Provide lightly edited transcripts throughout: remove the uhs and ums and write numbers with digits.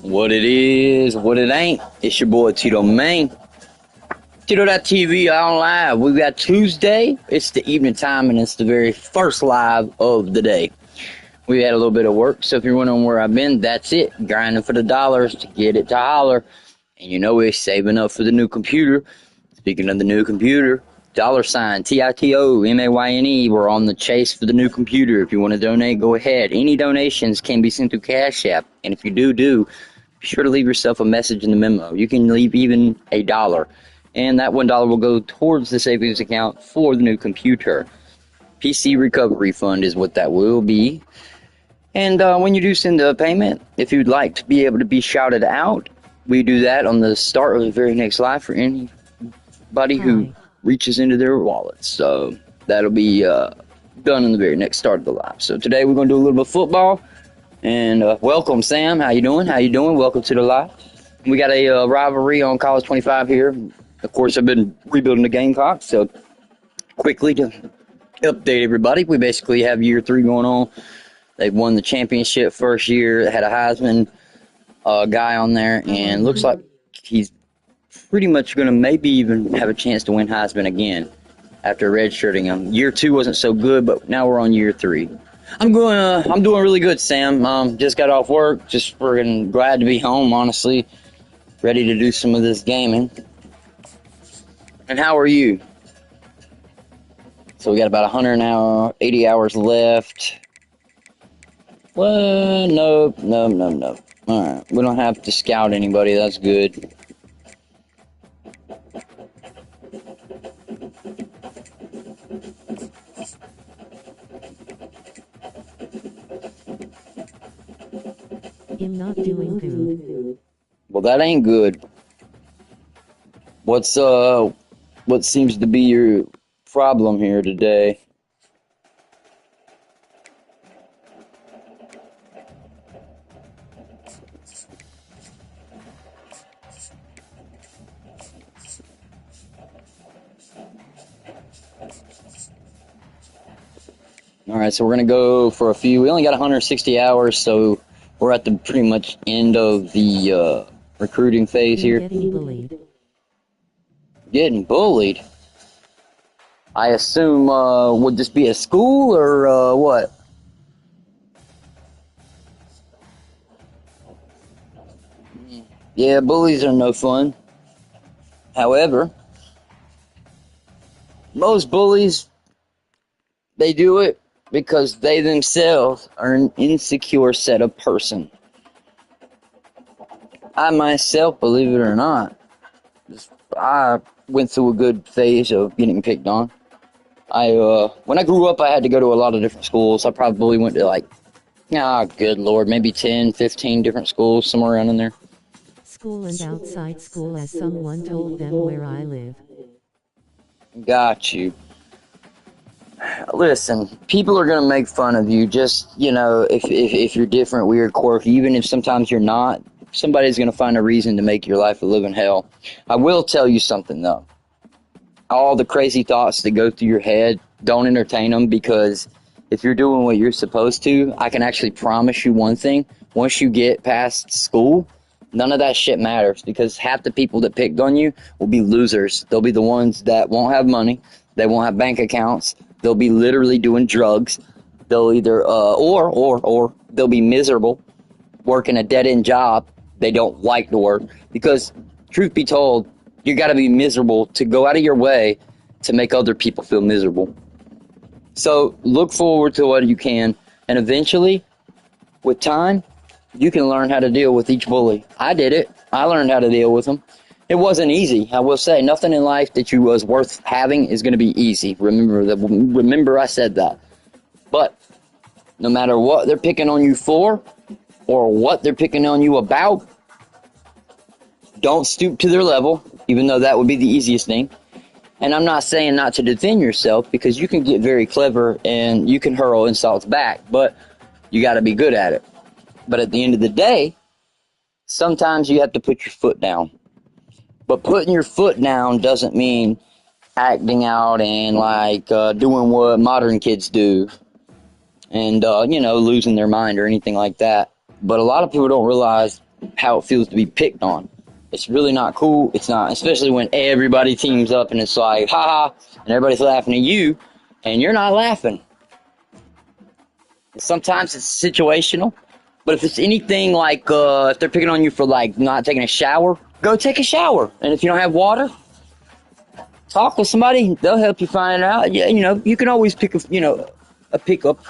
What it is, what it ain't. It's your boy Tito Main. Tito.tv on live. We got Tuesday. It's the evening time and it's the very first live of the day. We had a little bit of work, so if you're wondering where I've been, that's it. Grinding for the dollars to get it to holler. And you know we're saving up for the new computer. Speaking of the new computer, $sign TITOMAYNE. We're on the chase for the new computer. If you want to donate, go ahead. Any donations can be sent through Cash App. And if you do, be sure to leave yourself a message in the memo. You can leave even $1. And that $1 will go towards the savings account for the new computer. PC Recovery Fund is what that will be. And when you do send a payment, if you'd like to be able to be shouted out, we do that on the start of the very next live for anybody who reaches into their wallets. So that'll be done in the very next start of the live. So today we're going to do a little bit of football. And welcome, Sam. How you doing? Welcome to the live. We got a rivalry on College 25 here. Of course, I've been rebuilding the Gamecocks. So quickly to update everybody, we basically have year 3 going on. They've won the championship first year. They had a Heisman guy on there, and looks like he's pretty much going to maybe even have a chance to win Heisman again after redshirting him. Year 2 wasn't so good, but now we're on year 3. I'm doing really good, Sam. Just got off work. Just friggin' glad to be home, honestly. Ready to do some of this gaming. And how are you? So we got about 180 hours left. Well, no. All right, we don't have to scout anybody. That's good. I'm not doing good. Well, that ain't good. What seems to be your problem here today? All right, so we're going to go for a few. We only got 160 hours, so we're at the pretty much end of the recruiting phase here. Getting bullied. Getting bullied? I assume, would this be a school or what? Yeah, bullies are no fun. However, most bullies, they do it because they themselves are an insecure set of person. I myself, believe it or not, I went through a good phase of getting picked on. When I grew up, I had to go to a lot of different schools. I probably went to good Lord, maybe 10, 15 different schools, somewhere around in there. School and outside school, as someone told them where I live. Got you. Listen, people are going to make fun of you just, if you're different, weird, quirky, even if sometimes you're not, somebody's going to find a reason to make your life a living hell. I will tell you something, though. All the crazy thoughts that go through your head, don't entertain them, because if you're doing what you're supposed to, I can actually promise you one thing. Once you get past school, none of that shit matters, because half the people that picked on you will be losers. They'll be the ones that won't have money. They won't have bank accounts. They'll be literally doing drugs. They'll either, or they'll be miserable, working a dead-end job. They don't like to work, because truth be told, you got to be miserable to go out of your way to make other people feel miserable. So look forward to what you can, and eventually, with time, you can learn how to deal with each bully. I did it. I learned how to deal with them. It wasn't easy. I will say, nothing in life that you was worth having is going to be easy. Remember I said that. But no matter what they're picking on you for, or what they're picking on you about, don't stoop to their level, even though that would be the easiest thing. And I'm not saying not to defend yourself, because you can get very clever and you can hurl insults back. But You got to be good at it. But at the end of the day, sometimes you have to put your foot down. But putting your foot down doesn't mean acting out and like doing what modern kids do and, losing their mind or anything like that. But a lot of people don't realize how it feels to be picked on. It's really not cool. It's not, especially when everybody teams up and it's like, ha ha, and everybody's laughing at you and you're not laughing. Sometimes it's situational. But if it's anything like if they're picking on you for like not taking a shower, go take a shower. And if you don't have water, talk with somebody. They'll help you find it out. Yeah, you can always pick a pickup,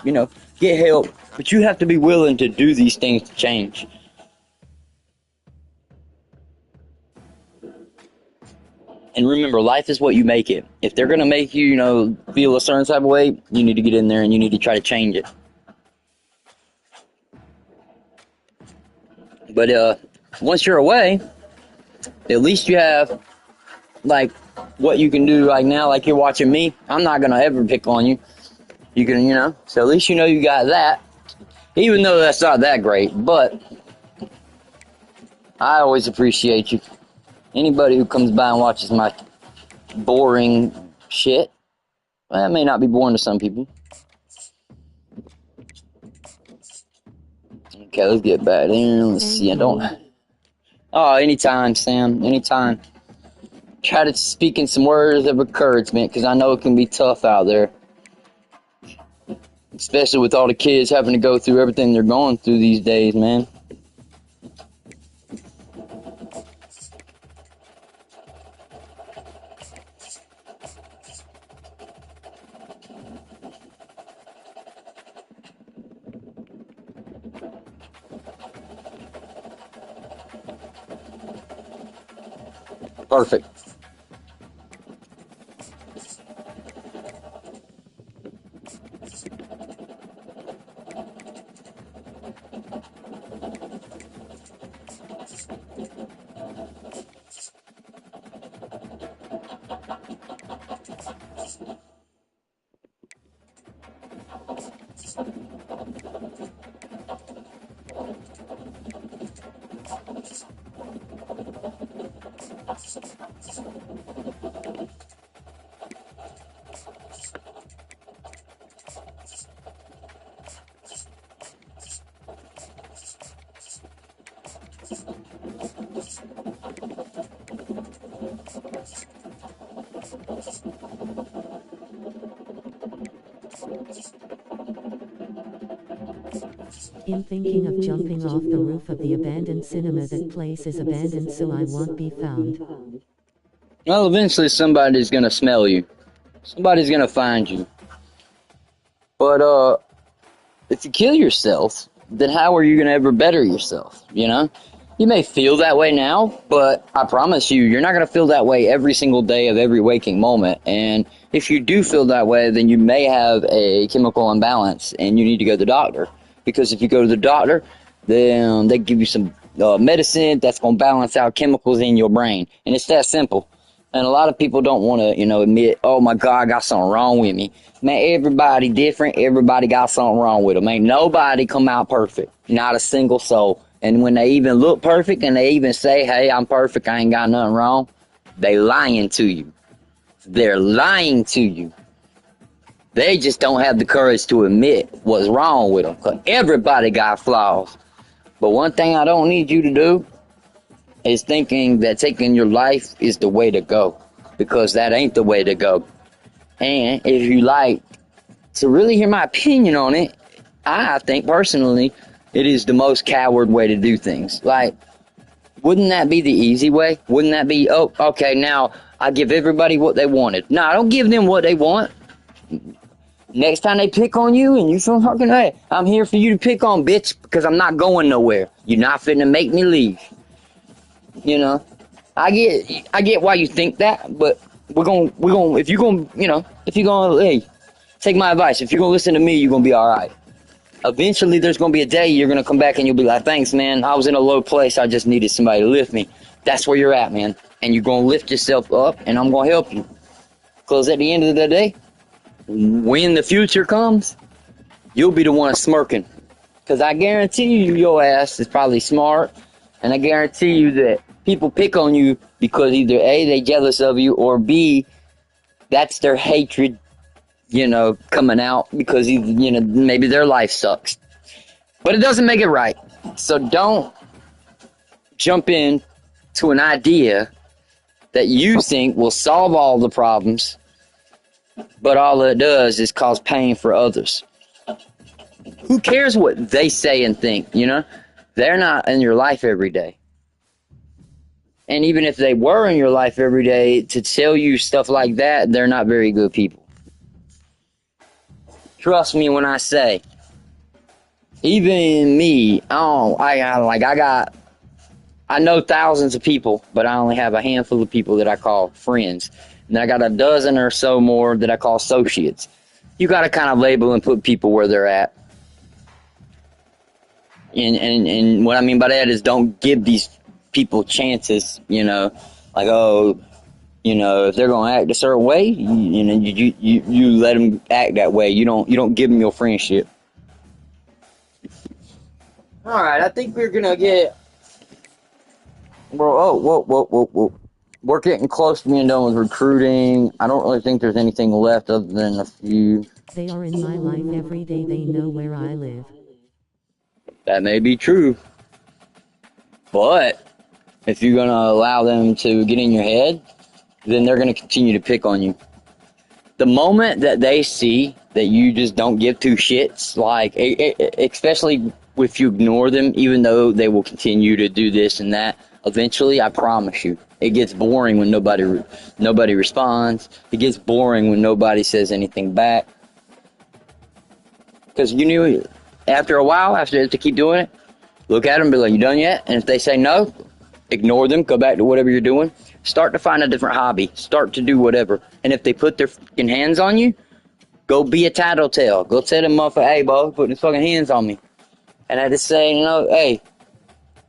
get help. But you have to be willing to do these things to change. And remember, life is what you make it. If they're going to make you, feel a certain type of way, you need to get in there and you need to try to change it. But once you're away, at least you have, like, what you can do right now. Like you're watching me. I'm not going to ever pick on you. You can, so at least you got that. Even though that's not that great. But I always appreciate you. Anybody who comes by and watches my boring shit, well, that may not be boring to some people. Okay, let's get back in. Let's see. Oh, anytime, Sam. Anytime. Try to speak in some words of encouragement because I know it can be tough out there. Especially with all the kids having to go through everything they're going through these days, man. Perfect. I'm thinking of jumping off the roof of the abandoned cinema. That place is abandoned, so I won't be found. Well, eventually somebody's gonna smell you. Somebody's gonna find you. But if you kill yourself, then how are you gonna ever better yourself? You may feel that way now, but I promise you, you're not gonna feel that way every single day of every waking moment. And if you do feel that way, then you may have a chemical imbalance, and you need to go to the doctor. Because if you go to the doctor, then they give you some medicine that's going to balance out chemicals in your brain. And it's that simple. And a lot of people don't want to, admit, oh, my God, I got something wrong with me. Man, everybody different. Everybody got something wrong with them. Ain't nobody come out perfect. Not a single soul. And when they even look perfect and they even say, hey, I'm perfect, I ain't got nothing wrong, they lying to you. They're lying to you. They just don't have the courage to admit what's wrong with them. Because everybody got flaws. But one thing I don't need you to do is thinking that taking your life is the way to go. Because that ain't the way to go. And if you like to really hear my opinion on it, I think personally it is the most coward way to do things. Like, wouldn't that be the easy way? Wouldn't that be, oh, okay, now I give everybody what they wanted. No, I don't give them what they want. Next time they pick on you and you feel fucking, hey, I'm here for you to pick on, bitch, because I'm not going nowhere. You're not finna make me leave. I get why you think that, but if you're gonna, hey, take my advice. If you're gonna listen to me, you're gonna be all right. Eventually, there's gonna be a day you're gonna come back and you'll be like, thanks, man. I was in a low place. I just needed somebody to lift me. That's where you're at, man. And you're gonna lift yourself up, and I'm gonna help you. Because at the end of the day, when the future comes, you'll be the one smirking. Because I guarantee you, your ass is probably smart. And I guarantee you that people pick on you because either A, they jealous of you, or B, that's their hatred, coming out because, maybe their life sucks. But it doesn't make it right. So don't jump in to an idea that you think will solve all the problems, but all it does is cause pain for others. Who cares what they say and think, They're not in your life every day. And even if they were in your life every day, to tell you stuff like that, they're not very good people. Trust me when I say, even me, I know thousands of people, but I only have a handful of people that I call friends. And I got a dozen or so more that I call associates. You got to kind of label and put people where they're at. And what I mean by that is don't give these people chances, like, if they're going to act a certain way, you let them act that way. You don't give them your friendship. All right, I think we're going to get... Whoa. We're getting close to being done with recruiting. I don't really think there's anything left other than a few. They are in my life every day. They know where I live. That may be true. But if you're going to allow them to get in your head, then they're going to continue to pick on you. The moment that they see that you just don't give two shits, like, especially if you ignore them, even though they will continue to do this and that, eventually, I promise you, it gets boring when nobody responds. It gets boring when nobody says anything back. Because after a while, after they keep doing it, look at them and be like, you done yet? And if they say no, ignore them, go back to whatever you're doing. Start to find a different hobby. Start to do whatever. And if they put their fucking hands on you, go be a tattletale. Go tell them, motherfucker, hey, bro, put their fucking hands on me. And I just say, hey,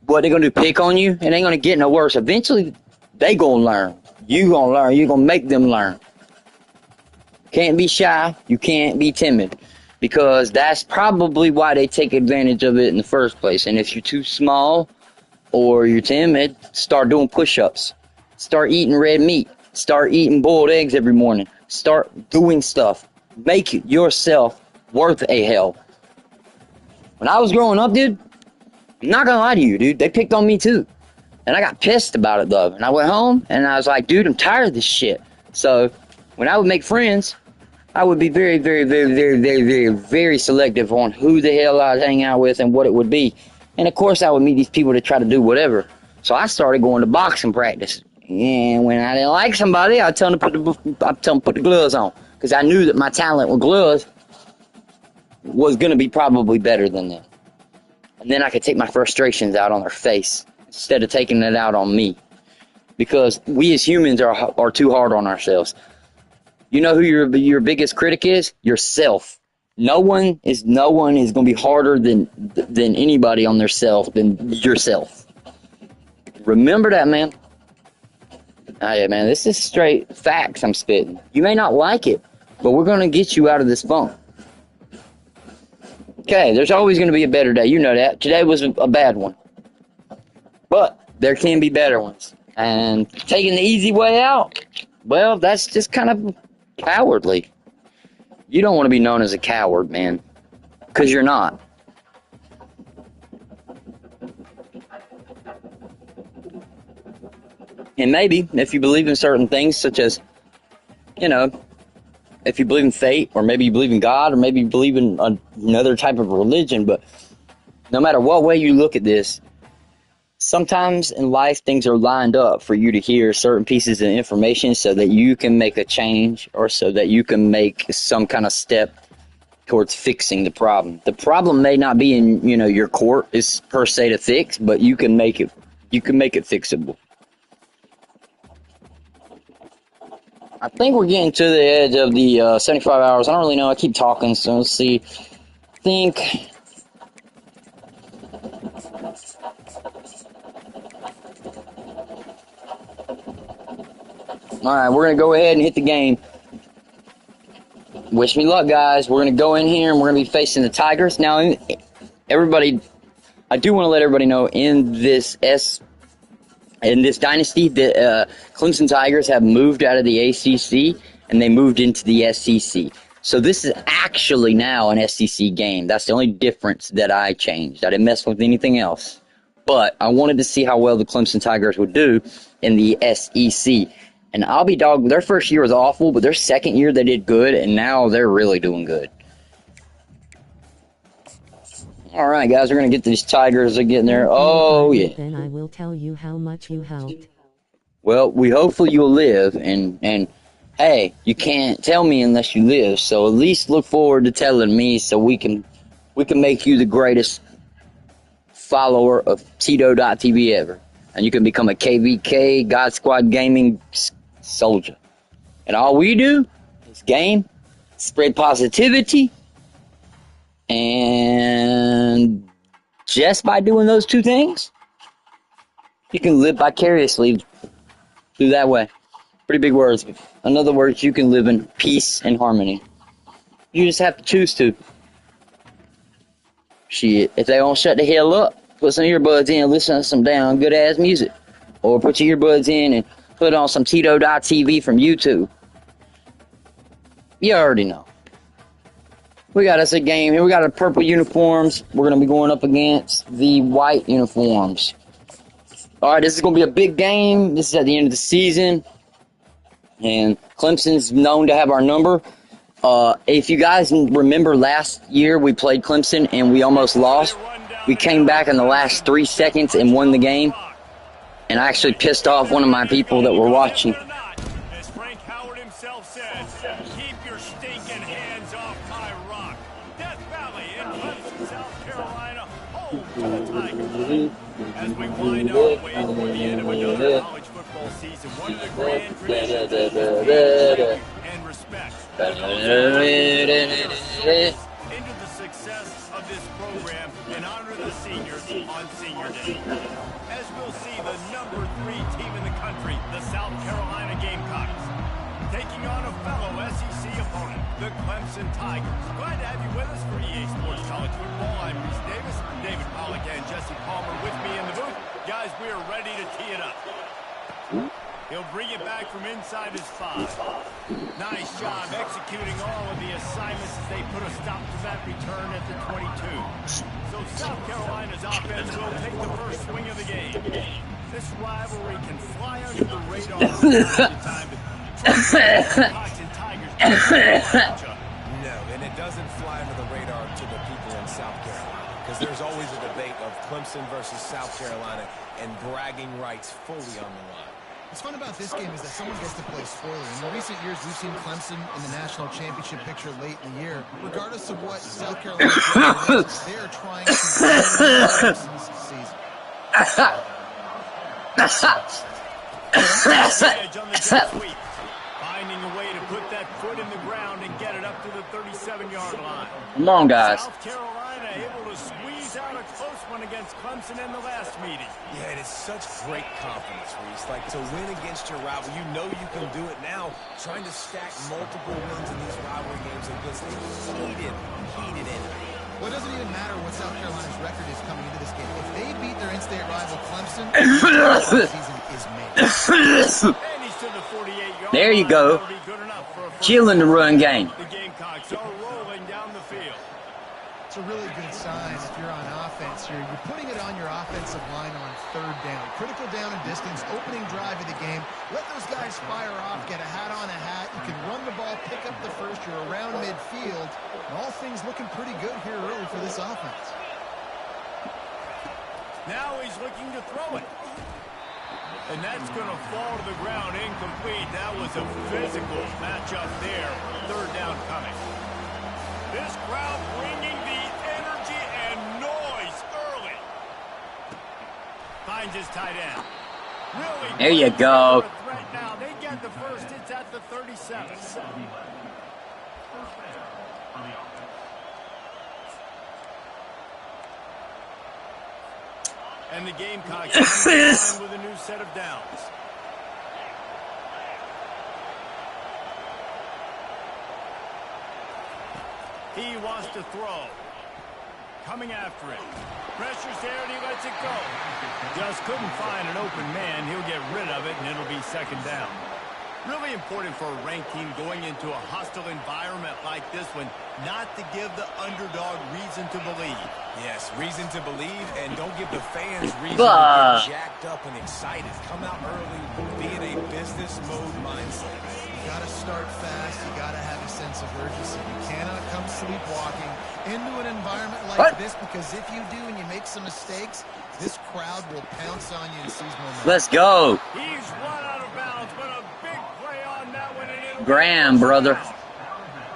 what they gonna do, pick on you? It ain't gonna get no worse. Eventually, they gonna learn. You gonna learn. You gonna make them learn. Can't be shy. You can't be timid. Because that's probably why they take advantage of it in the first place. And if you're too small or you're timid, start doing push-ups. Start eating red meat. Start eating boiled eggs every morning. Start doing stuff. Make yourself worth a hell. When I was growing up, dude, I'm not gonna lie to you, dude, they picked on me too. And I got pissed about it, though. And I went home, and I was like, dude, I'm tired of this shit. So when I would make friends, I would be very, very, very, very, very, very, very selective on who the hell I'd hang out with and what it would be. And, of course, I would meet these people to try to do whatever. So I started going to boxing practice. And when I didn't like somebody, I'd tell them to put the gloves on. Because I knew that my talent with gloves was going to be probably better than them. And then I could take my frustrations out on their face instead of taking it out on me. Because we as humans are too hard on ourselves. You know who your biggest critic is? Yourself. No one is going to be harder than anybody on their self than yourself. Remember that, man. Yeah, man, this is straight facts I'm spitting. You may not like it, but we're going to get you out of this funk. Okay, there's always going to be a better day. You know that. Today was a bad one. But there can be better ones. And taking the easy way out, well, that's just kind of cowardly. You don't want to be known as a coward, man. Because you're not. And maybe, if you believe in certain things, such as, if you believe in fate, or maybe you believe in God, or maybe you believe in another type of religion, but no matter what way you look at this, sometimes in life things are lined up for you to hear certain pieces of information so that you can make a change, or so that you can make some kind of step towards fixing the problem. The problem may not be in, your court is per se to fix, but you can make it fixable. I think we're getting to the edge of the 75 hours. I don't really know. I keep talking, so let's see. I think... All right, we're going to go ahead and hit the game. Wish me luck, guys. We're going to go in here, and we're going to be facing the Tigers. Now, everybody, I do want to let everybody know in this dynasty, the Clemson Tigers have moved out of the ACC and they moved into the SEC. So this is actually now an SEC game. That's the only difference that I changed. I didn't mess with anything else. But I wanted to see how well the Clemson Tigers would do in the SEC. And I'll be dog. Their first year was awful, but their second year they did good, and now they're really doing good. All right, guys, we're going to get these Tigers. They're getting there. Oh, yeah. Then I will tell you how much you helped. Well, hopefully you'll live, and hey, you can't tell me unless you live. So at least look forward to telling me, so we can make you the greatest follower of Tito.tv ever, and you can become a KVK God Squad Gaming soldier. And all we do is game, spread positivity, and just by doing those two things, you can live vicariously through that way. Pretty big words. In other words, you can live in peace and harmony. You just have to choose to. Shit, if they don't shut the hell up, put some earbuds in and listen to some damn good-ass music. Or put your earbuds in and put on some Tito.tv from YouTube. You already know. We got us a game here. We got our purple uniforms. We're going to be going up against the white uniforms. All right, this is going to be a big game. This is at the end of the season. And Clemson's known to have our number. If you guys remember last year, we played Clemson and we almost lost. We came back in the last 3 seconds and won the game. And I actually pissed off one of my people that were watching. As Frank Howard himself said, keep your stinking hands off my rock. Death Valley in Clemson, South Carolina, home to the Tigers. As we wind our way toward the end of another college football season, one of the grand traditions and respect. Into the success of this program and honor the seniors on Senior Day. As we'll see the number 3 team in the country, the South Carolina Gamecocks, taking on a fellow SEC opponent, the Clemson Tigers. Glad to have you with us for EA Sports College Football. I'm Reese Davis, David Pollack and Jesse Palmer with me in the booth. Guys, we are ready to tee it up. He'll bring it back from inside his 5. Nice job executing all of the assignments as they put a stop to that return at the 22. So South Carolina's offense will take the first swing of the game. This rivalry can fly under the radar from time to time, but Hawks and Tigers no, and it doesn't fly under the radar to the people in South Carolina, because there's always a debate of Clemson versus South Carolina and bragging rights fully on the line. What's fun about this game is that someone gets to play spoiler. In recent years, we've seen Clemson in the national championship picture late in the year. Regardless of what South Carolina is, they are trying to win Clemson's season. Edge on the jet sweep. Finding a way to put that foot in the ground and get it up to the 37-yard line. Come on, guys. South Carolina able to squeeze out a close one against Clemson in the last meeting. Yeah, it is such great confidence, Reese. Like, to win against your rival, you know you can do it now. Trying to stack multiple wins in these rivalry games against a heated enemy. Well, it doesn't even matter what South Carolina's record is coming into this game. If they beat their in-state rival Clemson, the season is made. And he's to the 48-yard There you go. line. That'll be good enough for a first Killing the run game. The Gamecocks are rolling down the field. It's a really good sign if you're on offense. You're putting it on your offensive line on 3rd down. Critical down and distance, opening drive of the game. Let those guys fire off, get a hat on a hat. You can run the ball, pick up the first. You're around midfield. And all things looking pretty good here early for this offense. Now he's looking to throw it. And that's going to fall to the ground incomplete. That was a physical matchup there. 3rd down coming. This crowd bringing the energy and noise early. Finds his tight end. Really There you go. threat now. They get the first. It's at the 37. And the Gamecocks with a new set of downs. He wants to throw. coming after it. Pressure's there, and he lets it go. Just couldn't find an open man. He'll get rid of it, and it'll be second down. Really important for a ranked team going into a hostile environment like this one, not to give the underdog reason to believe. Yes, reason to believe, and don't give the fans reason to get jacked up and excited. Come out early, be in a business mode mindset. You got to start fast. You got to have a sense of urgency. You cannot come sleepwalking into an environment like this, because if you do and you make some mistakes, this crowd will pounce on you and seize momentum. Let's go. He's run out of bounds, but a big play on that one. And Graham, brother.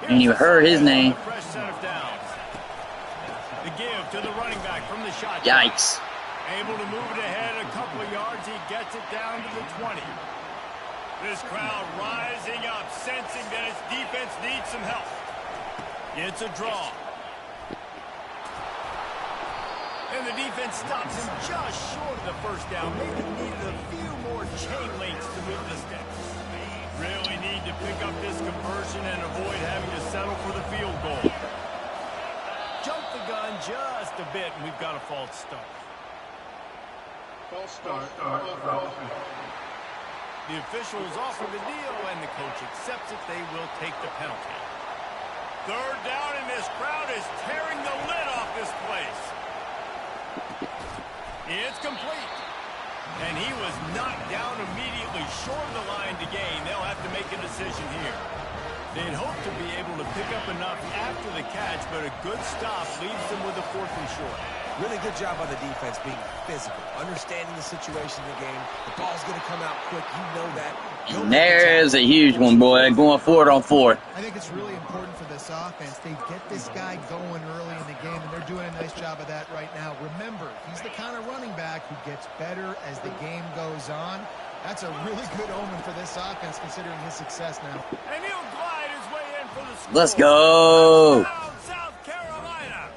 And you heard his name. Fresh set of downs. The give to the running back from the shotgun. Yikes. Able to move it ahead a couple of yards. He gets it down to the 20. This crowd rising up, sensing that its defense needs some help. It's a draw. And the defense stops him just short of the first down. Maybe needed a few more chain links to move the sticks. Really need to pick up this conversion and avoid having to settle for the field goal. Jump the gun just a bit, and we've got a false start. False start. The officials offer the deal, and the coach accepts it. They will take the penalty. Third down, and this crowd is tearing the lid off this place. It's complete. And he was knocked down immediately short of the line to gain. They'll have to make a decision here. They'd hope to be able to pick up enough after the catch, but a good stop leaves them with a 4th and short. Really good job by the defense being physical, understanding the situation in the game. The ball's going to come out quick. You know that. And there's a huge one, boy, going forward on 4th. I think it's really important for this offense. They get this guy going early in the game, and they're doing a nice job of that right now. Remember, he's the kind of running back who gets better as the game goes on. That's a really good omen for this offense, considering his success now. And he'll glide his way in for the score. Let's go. South Carolina.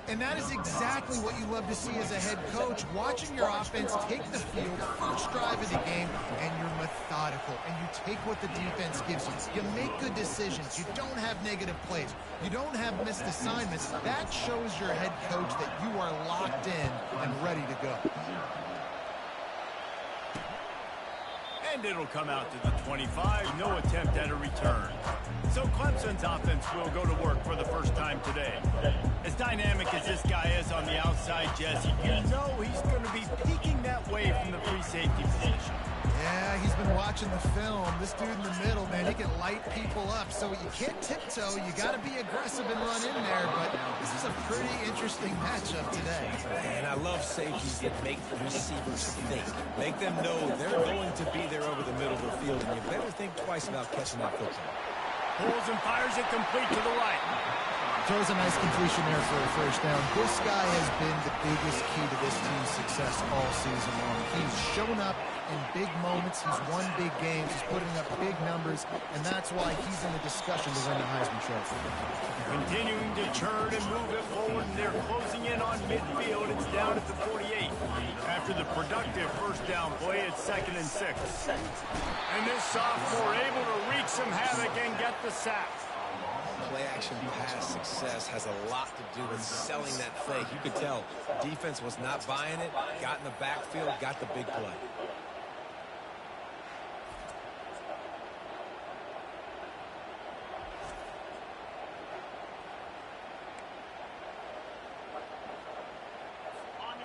And that is exactly what you love to see as a head coach, watching your offense take the field, first drive of the game, and you're methodical, and you take what the defense gives you. You make good decisions. You don't have negative plays. You don't have missed assignments. That shows your head coach that you are locked in and ready to go. And it'll come out to the 25. No attempt at a return. So Clemson's offense will go to work for the first time today. As dynamic as this guy is on the outside, Jesse, you know he's going to be peeking that way from the free safety position. Yeah, he's been watching the film. This dude in the middle, man, he can light people up. So you can't tiptoe. You got to be aggressive and run in there. But this is a pretty interesting matchup today. And I love safeties that make the receivers think. Make them know they're going to be there over the middle of the field, and you better think twice about catching that football. Pulls and fires it complete to the right. Throws a nice completion there for a first down. This guy has been the biggest key to this team's success all season long. He's shown up in big moments. He's won big games. He's putting up big numbers, and that's why he's in the discussion to win the Heisman Trophy. Continuing to churn and move it forward, and they're closing in on midfield. It's down at the 48. After the productive first down play, it's 2nd and 6. And this sophomore able to wreak some havoc and get the sack. Play-action pass success has a lot to do with selling that fake. You could tell defense was not buying it, got in the backfield, got the big play.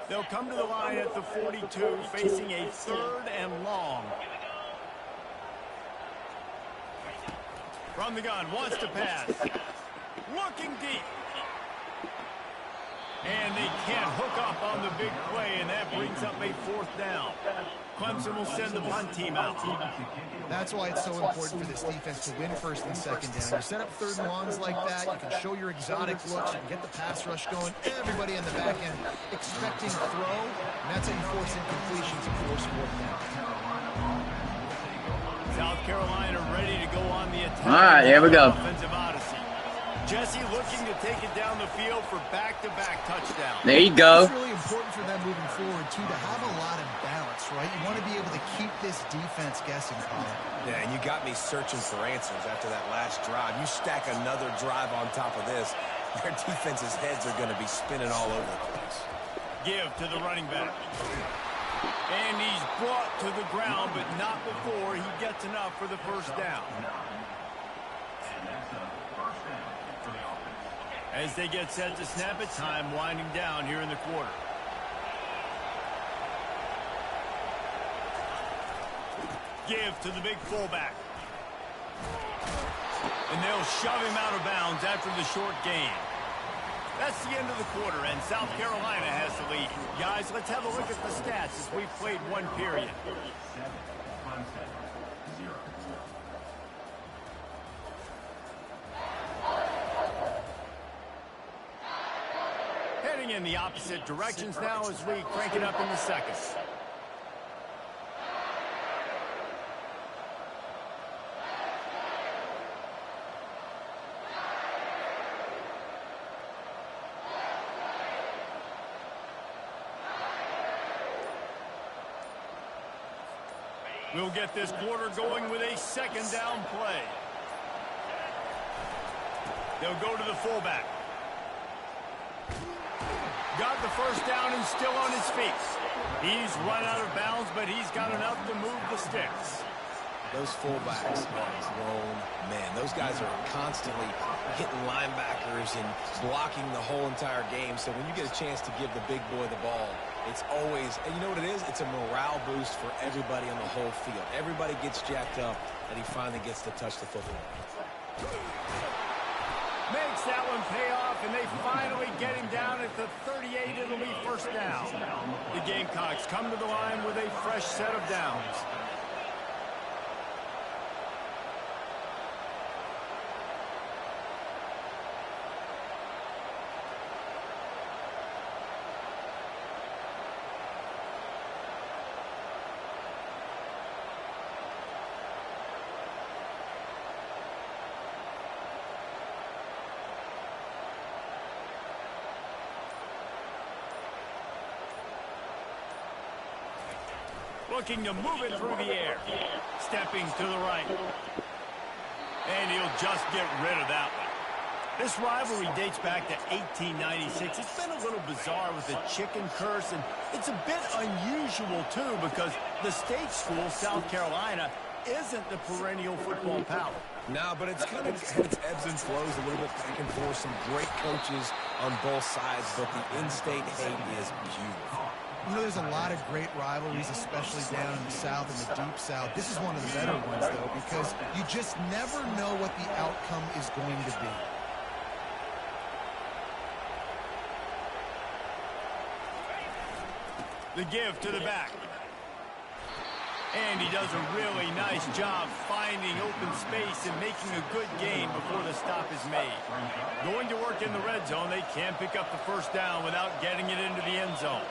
They'll come to the line at the 42, facing a 3rd and long. From the gun, wants to pass. Looking deep. And they can't hook up on the big play, and that brings up a 4th down. Clemson will send the punt team out. That's why it's so important for this defense to win 1st and 2nd down. You set up 3rd and longs like that, you can show your exotic looks, you can get the pass rush going, everybody on the back end expecting throw, and that's how you force incompletions and force 4th down. South Carolina ready to go on the attack. All right, here we go. Offensive odyssey. Jesse looking to take it down the field for back-to-back touchdowns. There you go. It's really important for them moving forward, too, to have a lot of balance, right? You want to be able to keep this defense guessing, Colin. Yeah, and you got me searching for answers after that last drive. You stack another drive on top of this, their defense's heads are going to be spinning all over the place. Give to the running back. And he's brought to the ground, but not before he gets enough for the first down. As they get set to snap it, time winding down here in the quarter. Give to the big fullback. And they'll shove him out of bounds after the short gain. That's the end of the quarter, and South Carolina has the lead. Guys, let's have a look at the stats as we've played one period. Heading in the opposite directions now as we crank it up in the second. We'll get this quarter going with a second down play. They'll go to the fullback. Got the first down and still on his feet. He's run out of bounds, but he's got enough to move the sticks. Those fullbacks are grown men. Those guys are constantly hitting linebackers and blocking the whole entire game. So when you get a chance to give the big boy the ball, it's always, and you know what it is? It's a morale boost for everybody on the whole field. Everybody gets jacked up, and he finally gets to touch the football. Makes that one pay off, and they finally get him down at the 38. It'll be first down. The Gamecocks come to the line with a fresh set of downs. Looking to move it through the air. Stepping to the right. And he'll just get rid of that one. This rivalry dates back to 1896. It's been a little bizarre with the chicken curse, and it's a bit unusual, too, because the state school, South Carolina, isn't the perennial football power. No, but it's kind of had its ebbs and flows a little bit back and forth. Some great coaches on both sides, but the in-state hate is beautiful. You know, there's a lot of great rivalries, especially down in the South and the Deep South. This is one of the better ones, though, because you just never know what the outcome is going to be. The give to the back. And he does a really nice job finding open space and making a good gain before the stop is made. Going to work in the red zone, they can't pick up the first down without getting it into the end zone.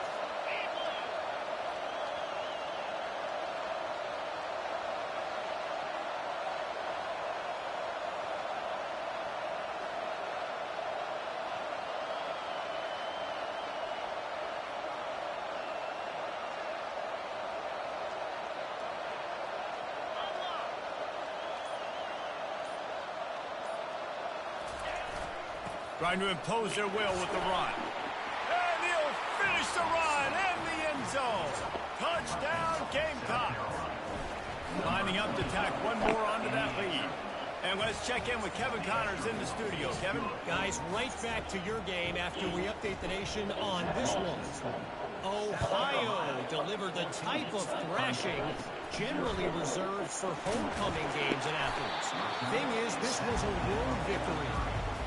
Trying to impose their will with the run. And he'll finish the run and the end zone. Touchdown, Gamecocks. Lining up to tack one more onto that lead. And let's check in with Kevin Connors in the studio. Kevin? Guys, right back to your game after we update the nation on this one. Ohio delivered the type of thrashing generally reserved for homecoming games in Athens. Thing is, this was a road victory.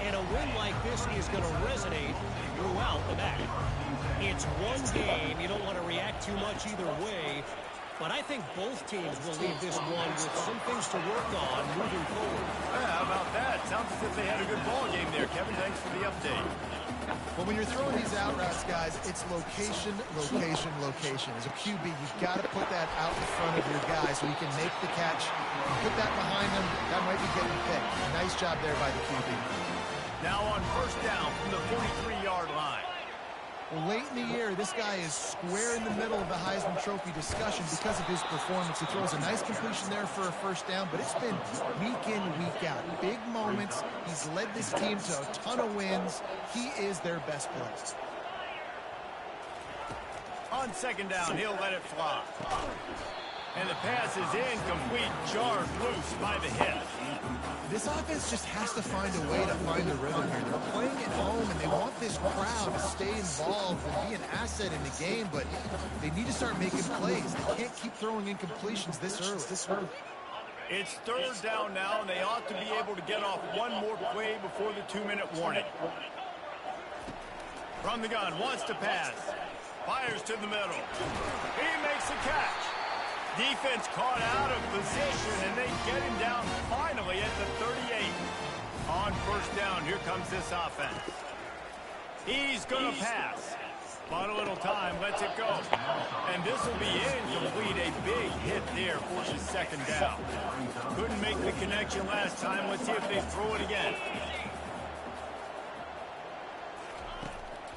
And a win like this is going to resonate throughout the MAC. It's one game. You don't want to react too much either way. But I think both teams will leave this one with some things to work on moving forward. Yeah, how about that? Sounds as if they had a good ball game there, Kevin. Thanks for the update. Well, when you're throwing these out routes, guys, it's location, location, location. As a QB, you've got to put that out in front of your guy so he can make the catch. You put that behind him, that might be getting picked. Nice job there by the QB. Now on first down from the 43-yard line. Well, late in the year, this guy is square in the middle of the Heisman Trophy discussion because of his performance. He throws a nice completion there for a first down, but it's been week in, week out. Big moments. He's led this team to a ton of wins. He is their best player. On second down, he'll let it fly. And the pass is incomplete, jarred loose by the hit. This offense just has to find a way to find a rhythm here. They're playing at home, and they want this crowd to stay involved and be an asset in the game, but they need to start making plays. They can't keep throwing incompletions this early. It's third down now, and they ought to be able to get off one more play before the 2-minute warning. From the gun, wants to pass. Fires to the middle. He makes the catch. Defense caught out of position, and they get him down finally at the 38. On first down, here comes this offense. He's going to pass. But a little time, lets it go. And this will be incomplete. A big hit there for the second down. Couldn't make the connection last time. Let's see if they throw it again.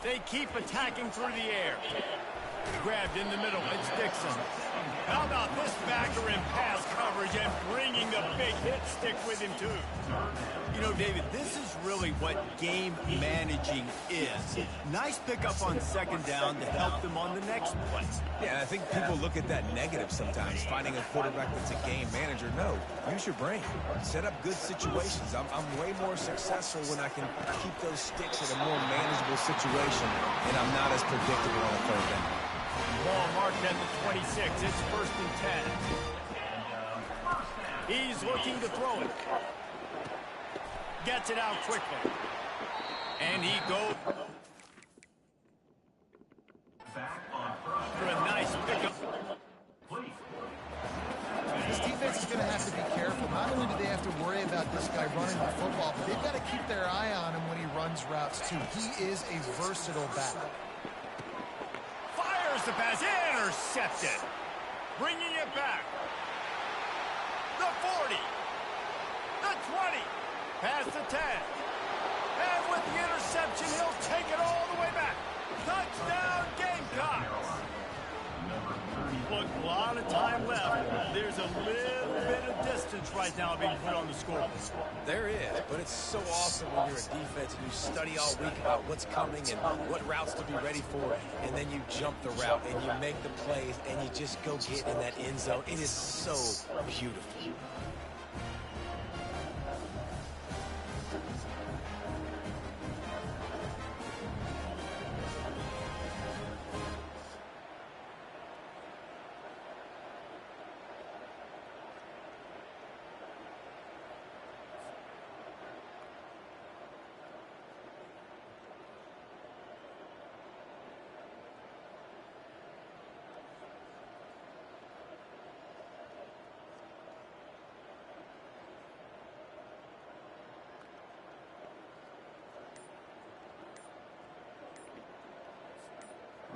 They keep attacking through the air. Grabbed in the middle. It's Dixon. How about this backer in pass coverage and bringing the big hit stick with him, too? You know, David, this is really what game managing is. Nice pickup on second down to help them on the next play. Yeah, I think people look at that negative sometimes, finding a quarterback that's a game manager. No, use your brain. Set up good situations. I'm way more successful when I can keep those sticks in a more manageable situation, and I'm not as predictable on a third down. Ball marked at the 26. It's first and 10. He's looking to throw it. Gets it out quickly. And he goes for a nice pickup. This defense is going to have to be careful. Not only do they have to worry about this guy running the football, but they've got to keep their eye on him when he runs routes, too. He is a versatile back. The pass intercepted. Bringing it back. The 40. The 20. Past the 10. And with the interception, he'll take it all the way back. Touchdown, Gamecocks. Look, a lot of time left. There's a little bit of distance right now being put on the scoreboard. There is, but it's so awesome when you're a defense and you study all week about what's coming and what routes to be ready for, and then you jump the route and you make the plays and you just go get in that end zone. It is so beautiful.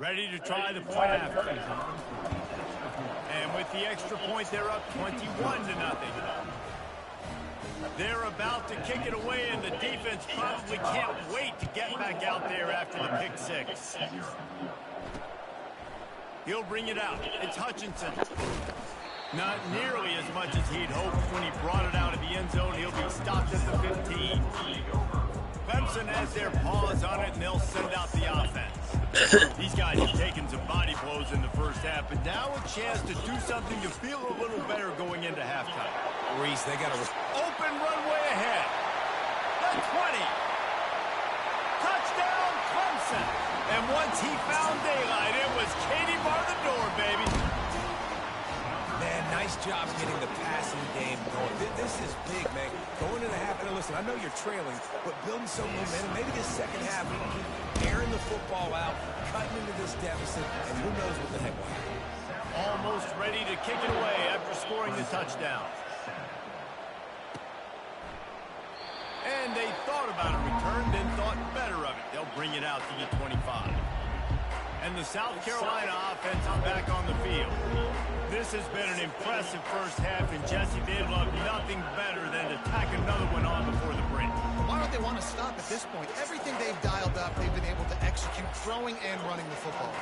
Ready to try the point after. And with the extra point, they're up 21-0. They're about to kick it away, and the defense probably can't wait to get back out there after the pick six. He'll bring it out. It's Hutchinson. Not nearly as much as he'd hoped when he brought it out of the end zone. He'll be stopped at the 15. Clemson has their paws on it, and they'll send out the offense. These guys have taken some body blows in the first half, but now a chance to do something to feel a little better going into halftime. Reese, they got a open runway ahead. The 20. Touchdown, Clemson. And once he found daylight, it was Katie bar the door, baby. Man, nice job getting the passing game going. This is big, man. Going into half, and listen, I know you're trailing, but building some momentum. Maybe this second half, we can keep airing the football out, cutting into this deficit, and who knows what the heck will happen. Almost ready to kick it away after scoring the touchdown. And they thought about a return, then thought better of it. They'll bring it out to the 25. And the South Carolina offense is back on the field. This has been an impressive first half, and Jesse, they'd love nothing better than to tack another one on before the break. While what they want to stop at this point. Everything they've dialed up, they've been able to execute, throwing and running the football.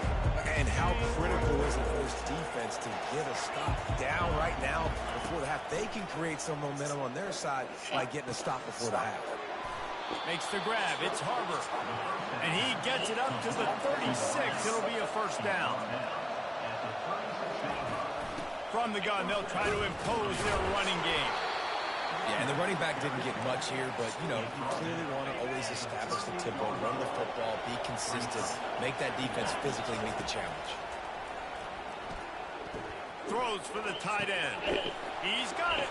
And how critical is it for this defense to get a stop down right now before the half? They can create some momentum on their side by getting a stop before the half. Makes the grab. It's Harbor. And he gets it up to the 36. It'll be a first down. From the gun, they'll try to impose their running game. Yeah, and the running back didn't get much here, but, you know, you clearly want to always establish the tempo, run the football, be consistent, make that defense physically meet the challenge. Throws for the tight end. He's got it.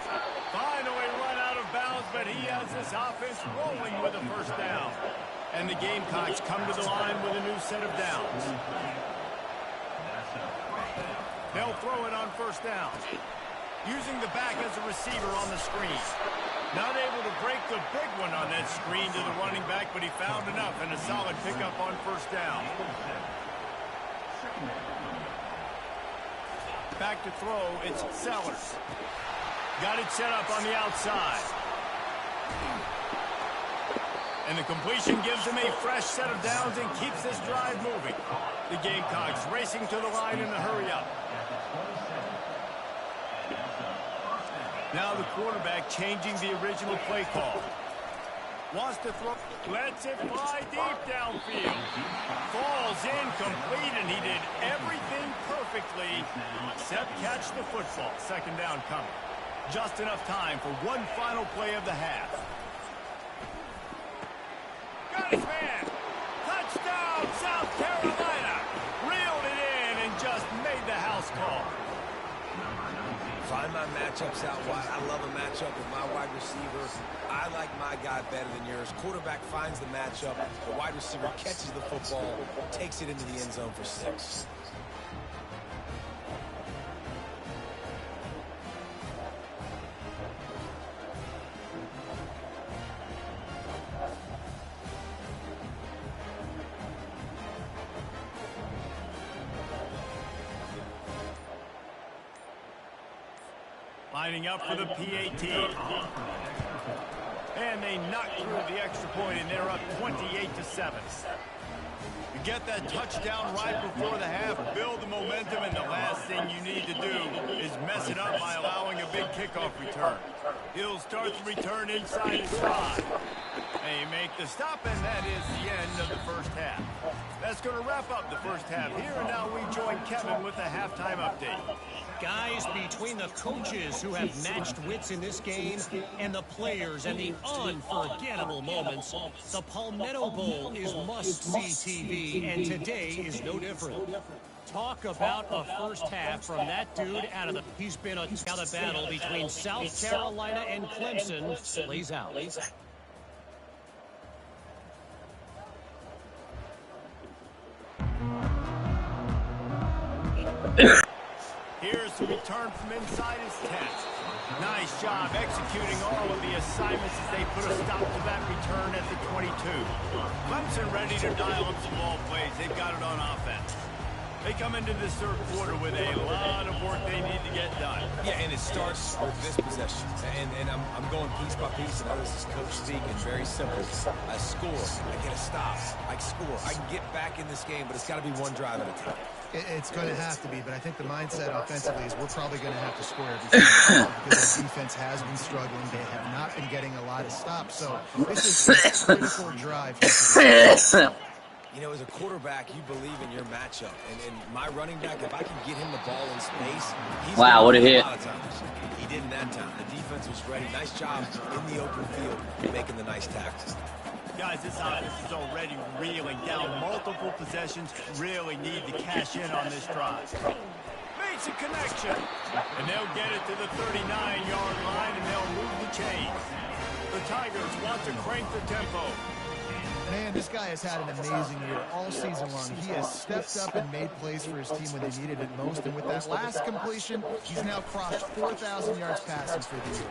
Finally run out of bounds, but he has this offense rolling with a first down. And the Gamecocks come to the line with a new set of downs. They'll throw it on first down. Using the back as a receiver on the screen. Not able to break the big one on that screen to the running back, but he found enough and a solid pickup on first down. Back to throw, it's Sellers. Got it set up on the outside. And the completion gives him a fresh set of downs and keeps this drive moving. The Gamecocks racing to the line in a hurry-up. Now the quarterback changing the original play call. Wants to throw, lets it fly deep downfield. Falls incomplete, and he did everything perfectly except catch the football. Second down coming. Just enough time for one final play of the half. Got his man. Touchdown, South Carolina. Reeled it in and just made the house call. Find my matchups out wide. I love a matchup with my wide receiver. I like my guy better than yours. Quarterback finds the matchup. The wide receiver catches the football, takes it into the end zone for 6. Lining up for the PAT. And they knock through the extra point, and they're up 28-7. You get that touchdown right before the half, build the momentum, and the last thing you need to do is mess it up by allowing a big kickoff return. He'll start the return inside his 5. They make the stop, and that is the end of the first half. That's going to wrap up the first half here, and now we join Kevin with the halftime update. Guys, between the coaches who have matched wits in this game and the players and the unforgettable moments, the Palmetto Bowl is must-see TV, and today is no different. Talk about a first half from that dude out of the... He's been a battle between South Carolina and Clemson. Plays out. Here's the return from inside his tent. Nice job executing all of the assignments as they put a stop to that return at the 22. Clemson ready to dial up some ball plays. They've got it on offense. They come into this third quarter with a lot of work they need to get done. Yeah, and it starts with this possession. And I'm going piece by piece. I know this is coach speak, and very simple. I score. I get a stop. I score. I can get back in this game, but it's got to be one drive at a time. It's going to have to be, but I think the mindset offensively is we're probably going to have to score every time because our defense has been struggling. They have not been getting a lot of stops. So this is a critical drive. You know, as a quarterback, you believe in your matchup. And my running back, if I can get him the ball in space, he's wow, what a hit. lot of times. He didn't that time. The defense was ready. Nice job in the open field, making the nice tackles. Guys, this offense is already reeling down multiple possessions. Really need to cash in on this drive. Makes a connection. And they'll get it to the 39-yard line, and they'll move the chains. The Tigers want to crank the tempo. Man, this guy has had an amazing year all season long. He has stepped up and made plays for his team when they needed it most. And with that last completion, he's now crossed 4,000 yards passing for the year.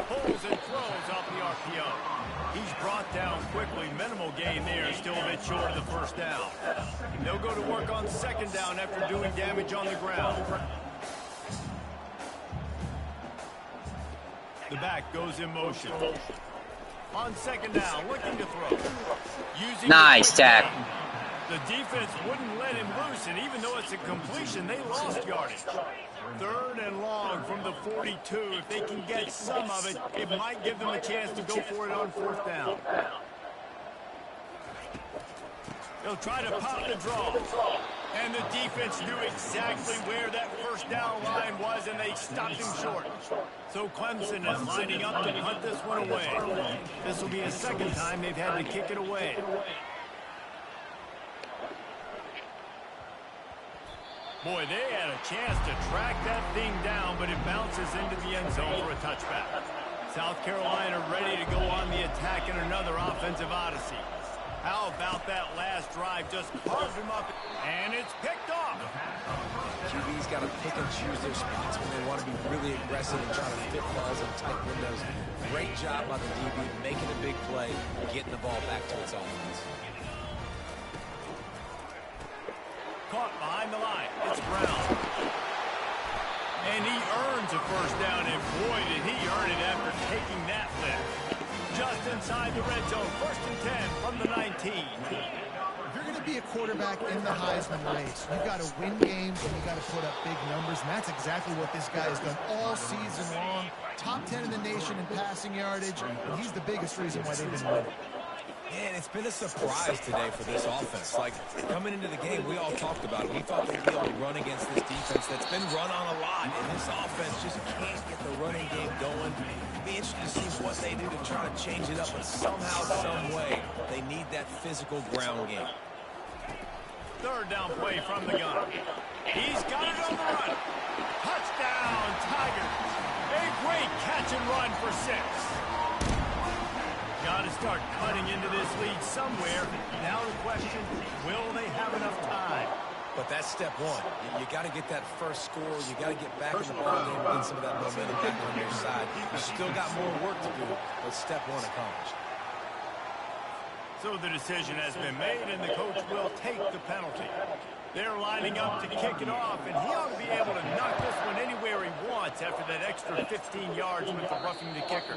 Pulls and throws off the RPO. He's brought down quickly. Minimal gain there. Still a bit short of the first down. They'll go to work on second down after doing damage on the ground. The back goes in motion. On second down, looking to throw. Nice tackle. The defense wouldn't let him loose, and even though it's a completion, they lost yardage. Third and long from the 42. If they can get some of it, it might give them a chance to go for it on fourth down. They'll try to pop the draw. And the defense knew exactly where that first down line was, and they stopped him short. So Clemson is lining up to punt this one away. This will be a second time they've had to kick it away. Boy, they had a chance to track that thing down, but it bounces into the end zone for a touchback. South Carolina ready to go on the attack in another offensive odyssey. How about that last drive? Just carved him up, and it's picked off. QB's got to pick and choose their spots when they want to be really aggressive and try to fit balls in tight windows. Great job by the DB making a big play, getting the ball back to its offense. Caught behind the line. It's Brown. And he earns a first down, and boy, did he earn it after taking that lift. Just inside the red zone, 1st and 10 from the 19. If you're going to be a quarterback in the Heisman race, you've got to win games and you've got to put up big numbers, and that's exactly what this guy has done all season long. Top 10 in the nation in passing yardage, and he's the biggest reason why they've been winning. Man, it's been a surprise today for this offense. Like, coming into the game, we all talked about it. We thought they'd be able to run against this defense that's been run on a lot, and this offense just can't get the running game going. It'd be interesting to see what they do to try to change it up, but somehow, some way, they need that physical ground game. Third down play from the gun. He's got it on the run. Touchdown, Tigers. A great catch and run for 6. Got to start cutting into this lead somewhere. Now the question, will they have enough time? But that's step one. You got to get that first score. You got to get back in the ball game and get some of that momentum back on your side. You still got more work to do, but step one accomplished. So the decision has been made, and the coach will take the penalty. They're lining up to kick it off, and he ought to be able to knock this one anywhere he wants after that extra 15 yards with the roughing the kicker.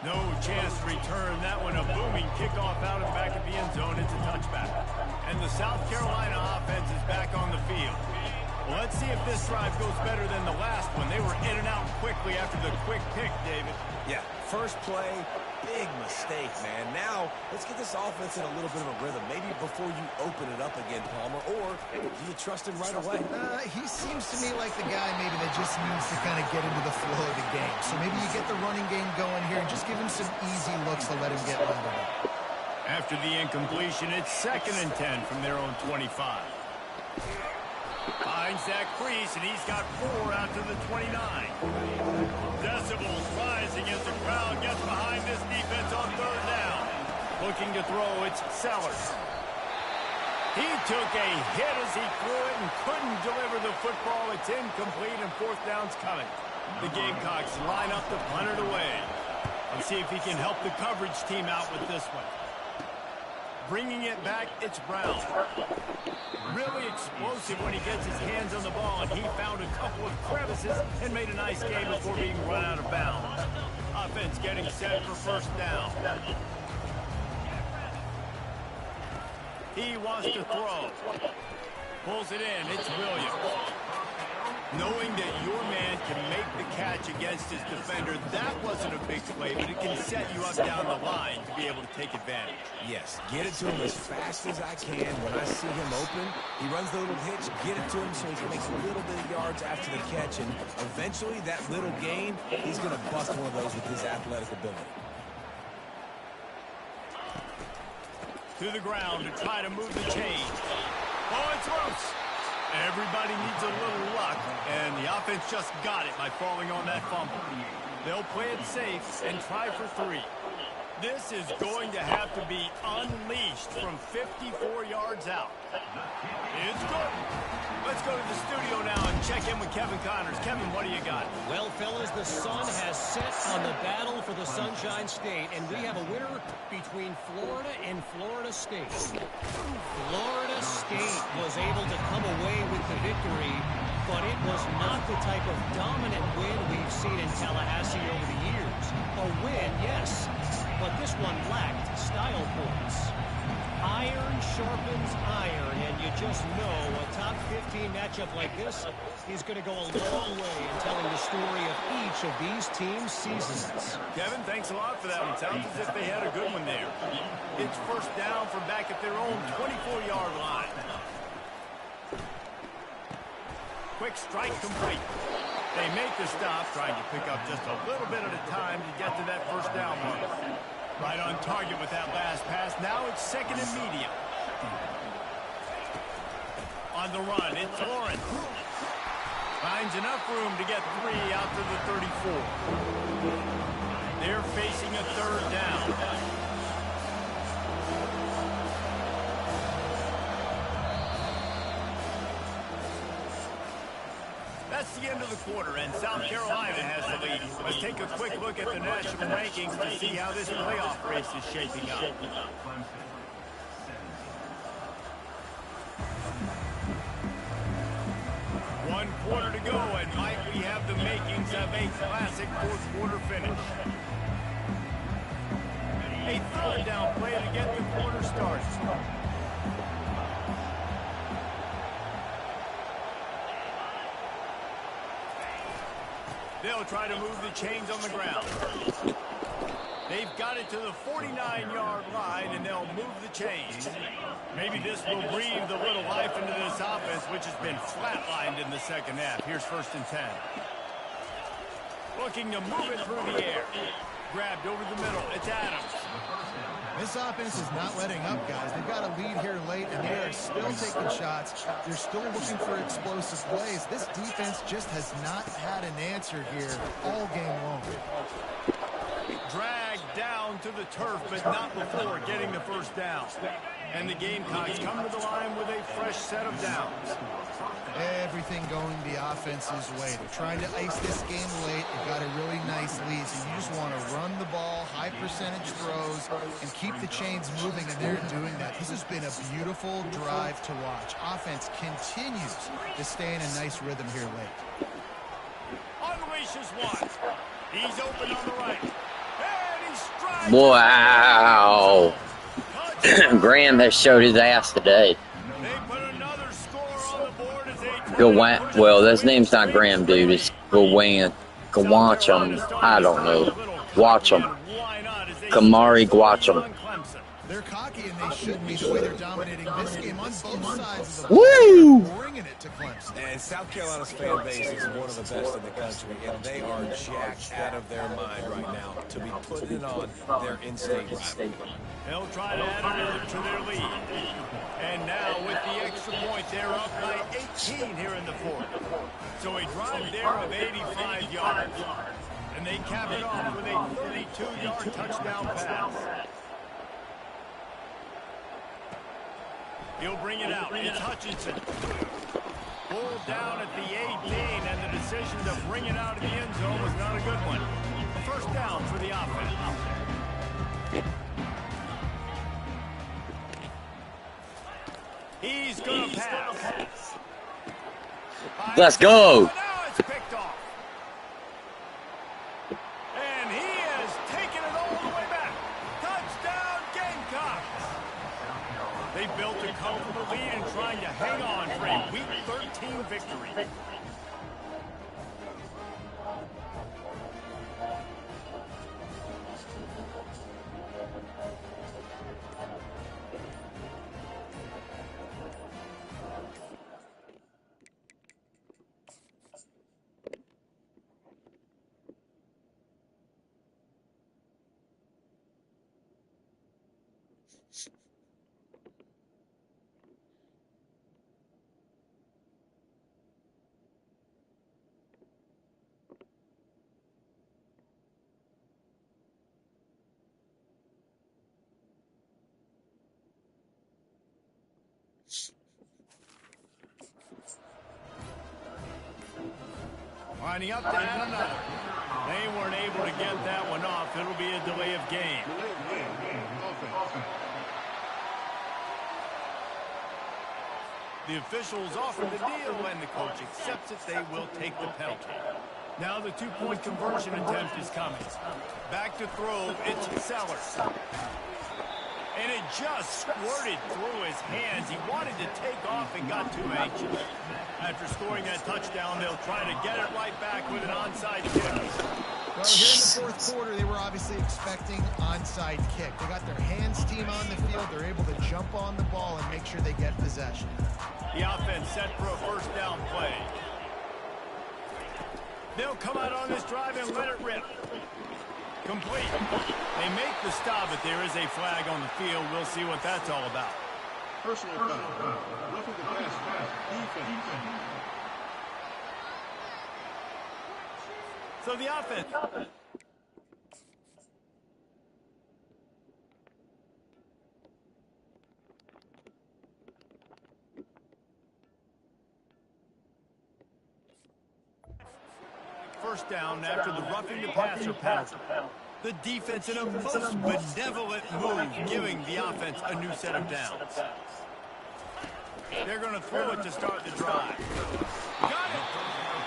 No chance to return that one. A booming kickoff out and back at the end zone. It's a touchback. And the South Carolina offense is back on the field. Well, let's see if this drive goes better than the last one. They were in and out quickly after the quick pick, David. Yeah, first play, big mistake, man. Now, let's get this offense in a little bit of a rhythm. Maybe before you open it up again, Palmer, or do you trust him right away? He seems to me like the guy maybe that just needs to kind of get into the flow of the game. So maybe you get the running game going here and just give him some easy looks to let him get lined up. After the incompletion, it's 2nd and 10 from their own 25. Finds that crease, and he's got 4 out to the 29. Decibels rising as the crowd gets behind this defense on 3rd down. Looking to throw, it's Sellers. He took a hit as he threw it and couldn't deliver the football. It's incomplete, and 4th down's coming. The Gamecocks line up to punt it away. Let's see if he can help the coverage team out with this one. Bringing it back, it's Brown. Really explosive when he gets his hands on the ball, and he found a couple of crevices and made a nice game before being run out of bounds. Offense getting set for 1st down. He wants to throw. Pulls it in. It's Williams. Knowing that your man can make the catch against his defender, that wasn't a big play, but it can set you up down the line to be able to take advantage. Yes, get it to him as fast as I can. When I see him open, he runs the little hitch, get it to him so he can make a little bit of yards after the catch, and eventually that little gain, he's going to bust one of those with his athletic ability. To the ground to try to move the chain. Oh, it's loose. Everybody needs a little luck, and the offense just got it by falling on that fumble. They'll play it safe and try for 3. This is going to have to be unleashed from 54 yards out. It's good. Let's go to the studio now and check in with Kevin Connors. Kevin, what do you got? Well, fellas, the sun has set on the battle for the Sunshine State, and we have a winner between Florida and Florida State. Florida State was able to come away with the victory, but it was not the type of dominant win we've seen in Tallahassee over the years. A win, yes, but this one lacked style points. Iron sharpens iron, and you just know a top 15 matchup like this is going to go a long way in telling the story of each of these teams' seasons. Kevin, thanks a lot for that one. Sounds as if they had a good one there. It's first down from back at their own 24-yard line. Quick strike complete. They make the stop, trying to pick up just a little bit at a time to get to that first down mark. Right on target with that last pass. Now it's second and medium. On the run, it's Lawrence. Finds enough room to get 3 out to the 34. They're facing a third down. That's the end of the quarter, and South Carolina has the lead. Let's take a quick look at the national rankings to see how this playoff race is shaping up. One quarter to go, and might we have the makings of a classic fourth-quarter finish. A third down play to get the quarter started. They'll try to move the chains on the ground. They've got it to the 49-yard line, and they'll move the chains. Maybe this will breathe a little life into this offense, which has been flatlined in the second half. Here's first and 10. Looking to move it through the air. Grabbed over the middle. It's Adams. This offense is not letting up, guys. They've got a lead here late, and they are still taking shots. They're still looking for explosive plays. This defense just has not had an answer here all game long. Dragged down to the turf, but not before getting the first down. And the Gamecocks come to the line with a fresh set of downs. Everything going the offense's way. They're trying to ice this game late. They've got a really nice lead, so you just want to run the ball, high percentage throws, and keep the chains moving, and they're doing that. This has been a beautiful drive to watch. Offense continues to stay in a nice rhythm here late. Unleashes one. He's open on the right. And he strikes. Wow. Graham has showed his ass today. They put another score on the board as they Gawan. Well, his name's not Graham, dude. It's Gawan. Gawacham. I don't know. Watcham. Kamari Gwacham. They're cocky, and they should be the way they're dominating this game on both sides of the Woo! ball. Bringing it to Clemson. And South Carolina's fan base is one of the best in the country, and they are jacked out of their mind right now to be putting it on their in-state rival. They'll try to add another to their lead. And now with the extra point, they're up by 18 here in the fourth. So a drive there of 85 yards. And they cap it off with a 32-yard touchdown pass. He'll bring it out. It's Hutchinson. Pulled down at the 18, and the decision to bring it out of the end zone was not a good one. First down for the offense. He's going to pass. Let's go. Now it's picked off. And he has taken it all the way back. Touchdown, Gamecocks. They built a comfortable lead and trying to hang on for a Week 13 victory. Lining up to add another. They weren't able to get that one off. It'll be a delay of game. The officials offer the deal, and the coach accepts it. They will take the penalty. Now the two-point conversion attempt is coming. Back to throw, it's Sellers. And it just squirted through his hands. He wanted to take off and got too anxious. After scoring that touchdown, they'll try to get it right back with an onside kick. Well, here in the fourth quarter, they were obviously expecting onside kick. They got their hands team on the field. They're able to jump on the ball and make sure they get possession. The offense set for a first down play. They'll come out on this drive and let it rip. Complete. They make the stop, but there is a flag on the field. We'll see what that's all about. Personal foul. Roughing the pass. Defense. So the offense. First down after the roughing the passer penalty. The defense in a most benevolent move, giving the offense a new set of downs. They're going to throw it to start the drive. Got it.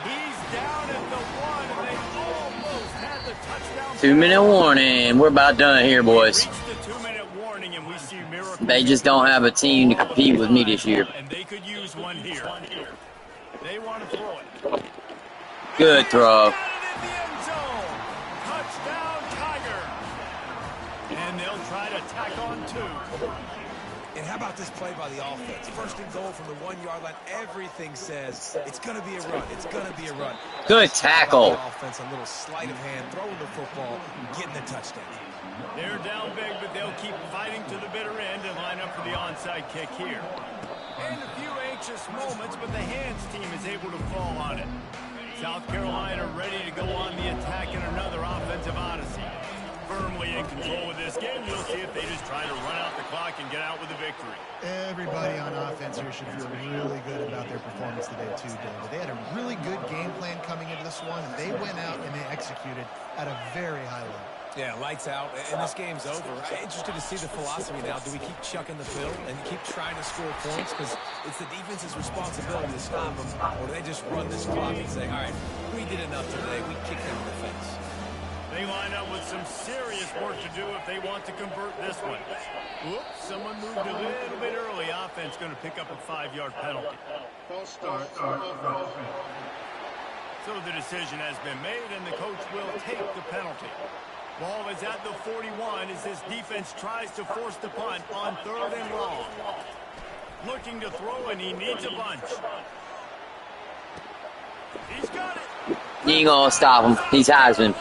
He's down at the one, and they almost had the touchdown. 2-minute warning. We're about done here, boys. Reached the 2-minute warning, and we see miracles. They just don't have a team to compete with me this year. And they could use one here. They want to throw it. Good throw. Touchdown, Tiger. And they'll try to tack on two. And how about this play by the offense? First and goal from the 1-yard line. Everything says it's going to be a run. It's going to be a run. Good tackle. Offense, a little sleight of hand, throwing the football, getting the touchdown. They're down big, but they'll keep fighting to the bitter end and line up for the onside kick here. And a few anxious moments, but the hands team is able to fall on it. South Carolina ready to go on the attack in another offensive odyssey. Firmly in control of this game. We'll see if they just try to run out the clock and get out with a victory. Everybody on offense here should feel really good about their performance today, too, David. They had a really good game plan coming into this one, and they went out and they executed at a very high level. Yeah, lights out, and this game's over. I'm interested to see the philosophy now. Do we keep chucking the pill and keep trying to score points? Because it's the defense's responsibility to stop them, or do they just run this clock and say, all right, we did enough today. We kicked them in the fence. They line up with some serious work to do if they want to convert this one. Whoops, someone moved a little bit early. Offense going to pick up a 5-yard penalty. False start on offense. So the decision has been made, and the coach will take the penalty. Ball is at the 41 as this defense tries to force the punt on 3rd and long. Looking to throw, and he needs a bunch. He's got it. You ain't gonna stop him. He's Heisman.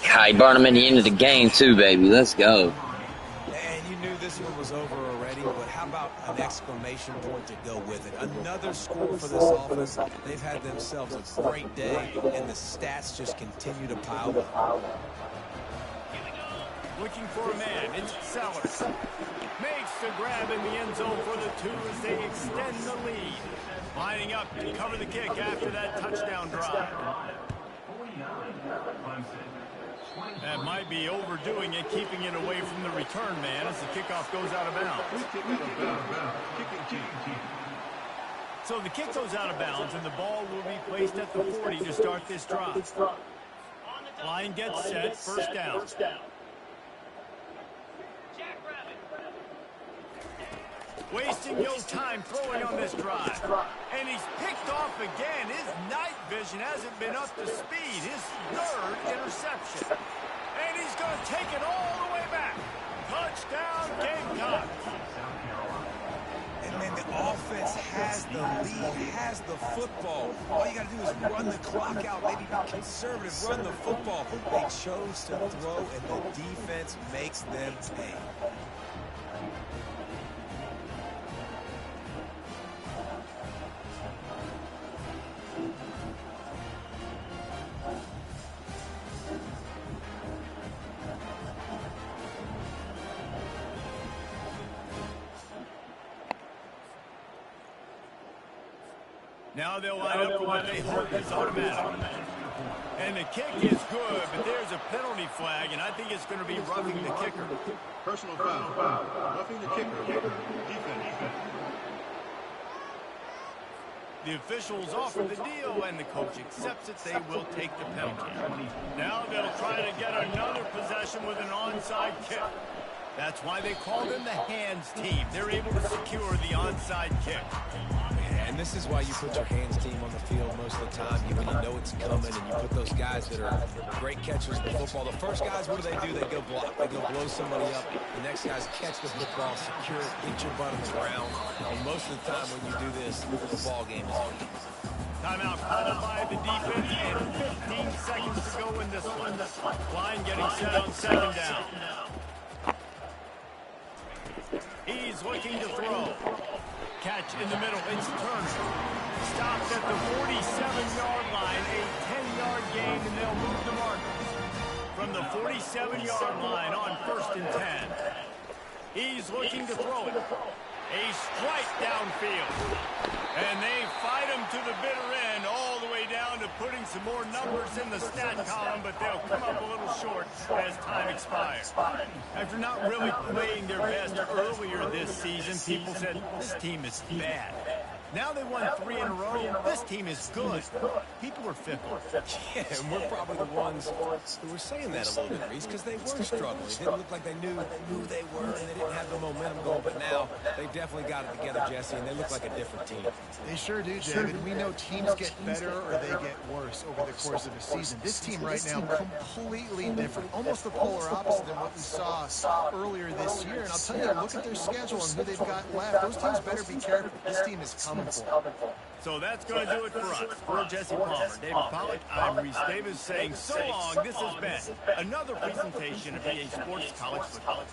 God, he burned him at the end of the game, too, baby. Let's go. And you knew this one was over already, but how about an exclamation point to go with it? Another score for this offense. They've had themselves a great day, and the stats just continue to pile up. Looking for a man, it's Sellers. Makes the grab in the end zone for the 2 as they extend the lead. Lining up to cover the kick after that touchdown drive. That might be overdoing it, keeping it away from the return man as the kickoff goes out of bounds. So the kick goes out of bounds, and the ball will be placed at the 40 to start this drive. Line gets set, first down. Wasting no time throwing on this drive. And he's picked off again. His night vision hasn't been up to speed. His 3rd interception. And he's going to take it all the way back. Touchdown, Gamecocks. And then the offense has the lead, has the football. All you got to do is run the clock out, maybe be conservative, run the football. They chose to throw, and the defense makes them pay. Now they'll line up for what they hope is automatic. And the kick is good, but there's a penalty flag, and I think it's going to be roughing the kicker. Personal foul. Roughing the kicker. Defense. The officials offer the deal, and the coach accepts it. They will take the penalty. Now they'll try to get another possession with an onside kick. That's why they call them the hands team. They're able to secure the onside kick. And this is why you put your hands team on the field most of the time, when you know it's coming, and you put those guys that are great catchers in the football. The first guys, what do? They go block. They go blow somebody up. The next guys catch the football, secure it, hit your butt on the ground. And most of the time when you do this, the ball game is over. Timeout called by the defense, and 15 seconds to go in this one. Line getting set on second down. He's looking to throw. Catch in the middle. It's Turner. Stopped at the 47-yard line. A 10-yard gain, and they'll move the markers. From the 47-yard line on 1st and 10. He's looking to throw it. A strike downfield. And they fight him to the bitter end, all the way down to putting some more numbers in the stat column, but they'll come up a little short as time expires. After not really playing their best earlier this season, people said, this team is bad. Now they won 3 in a row. This team is good. People are fickle. Yeah, and we're probably the ones who were saying that a little bit, Reese, because they were struggling. It didn't look like they knew who they were, and they didn't have the momentum going. But now they've definitely got it together, Jesse, and they look like a different team. They sure do, David. We know teams get better or they get worse over the course of a season. This team right now, completely different. Almost the polar opposite than what we saw earlier this year. And I'll tell you, look at their schedule and who they've got left. Those teams better be careful. This team is coming for them. So that's going to do it for us. For Jesse Palmer, David Pollack, I'm Reese Davis saying so long. This has been another presentation of EA Sports College Football.